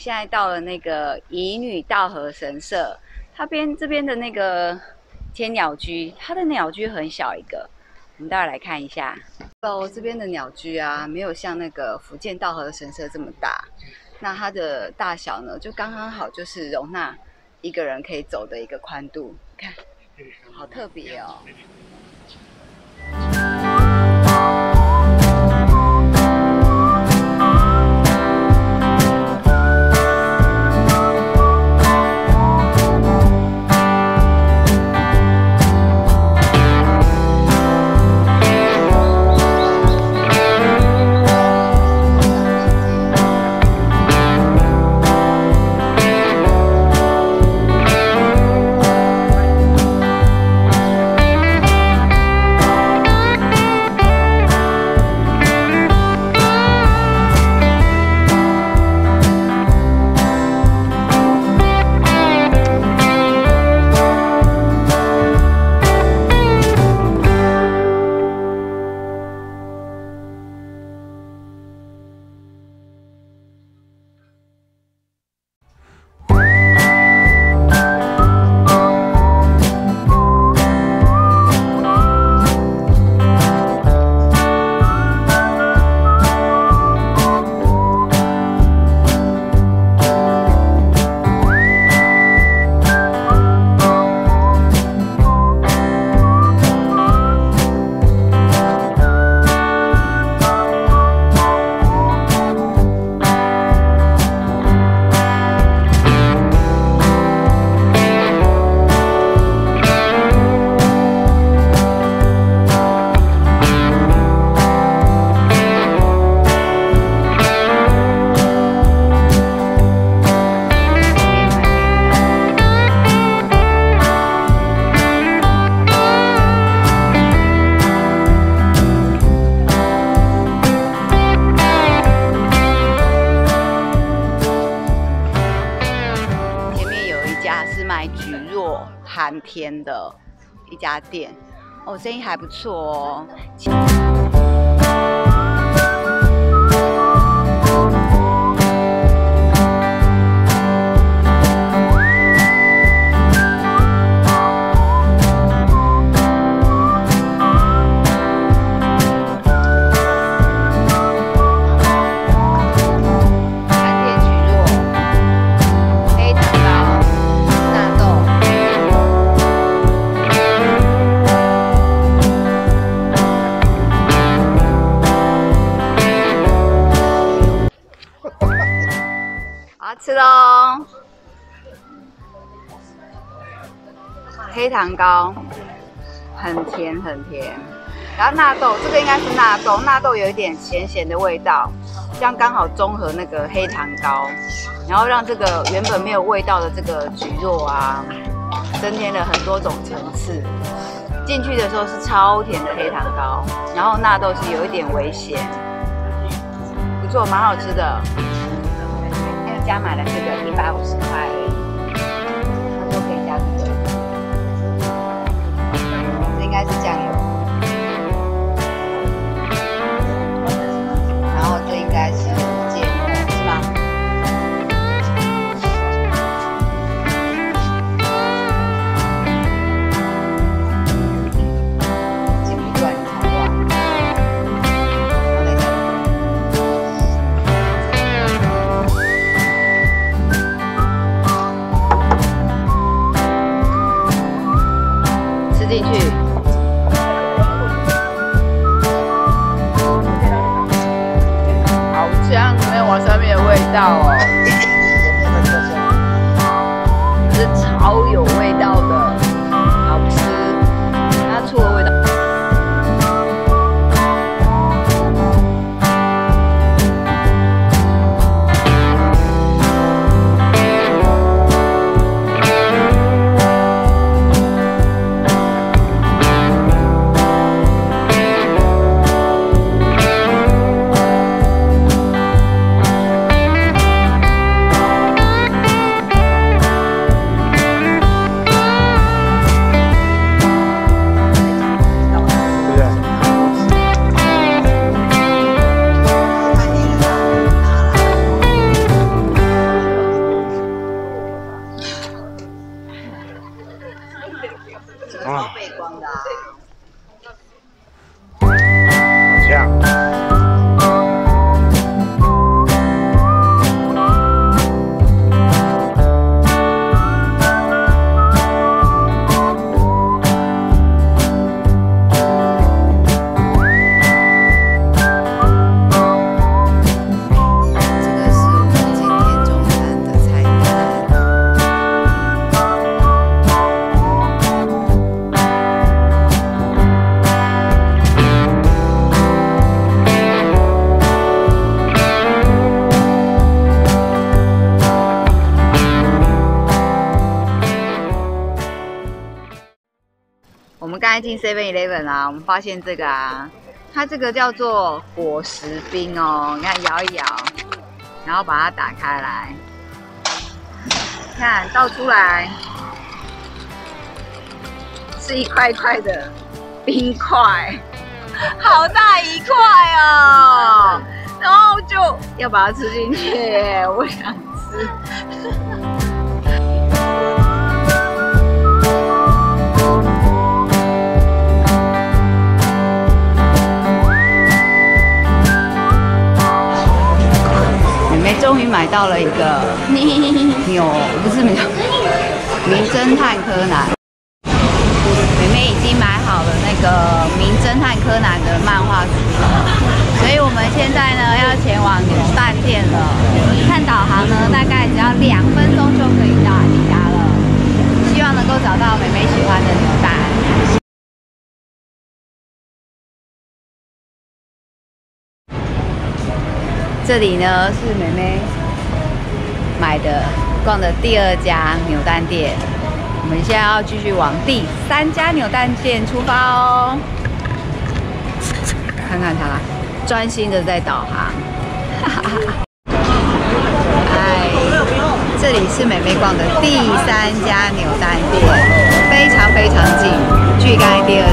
现在到了那个乙女稻荷神社，这边的那个天鸟居，它的鸟居很小一个，我们待会来看一下。这边的鸟居啊，没有像那个福建稻荷神社这么大，那它的大小呢，就刚刚好，就是容纳一个人可以走的一个宽度。看，好特别哦。寒天的一家店哦，生意还不错哦。吃喽，黑糖糕，很甜很甜。然后纳豆，这个应该是纳豆，纳豆有一点咸咸的味道，这样刚好中和那个黑糖糕，然后让这个原本没有味道的这个蒟蒻啊，增添了很多种层次。进去的时候是超甜的黑糖糕，然后纳豆是有一点微咸，不错，蛮好吃的。加买了这个150块而已，他说可以加这个，这应该是酱油，然后这应该是芥末，是吗？剪不断，超乱。进去，好香，没有瓦萨比的味道哦，是超有味道的，好吃，它醋的味道。个超背光的啊。好像。 我们刚才进 7-Eleven 啊，我们发现这个啊，它这个叫做果实冰哦，你看摇一摇，然后把它打开来，看倒出来是一块块的冰块，好大一块哦，然后就要把它吃进去，我想吃。终于买到了一个不是名侦探柯南。妹妹已经买好了那个名侦探柯南的漫画书了，所以我们现在呢要前往扭蛋店了。看导航呢，大概只要2分钟就可以到抵达了。希望能够找到妹妹喜欢的扭蛋。 这里呢是妹妹买的、逛的第2家扭蛋店，我们现在要继续往第3家扭蛋店出发哦。看看她专心的在导航，哎，这里是妹妹逛的第3家扭蛋店，非常非常近，距刚才第2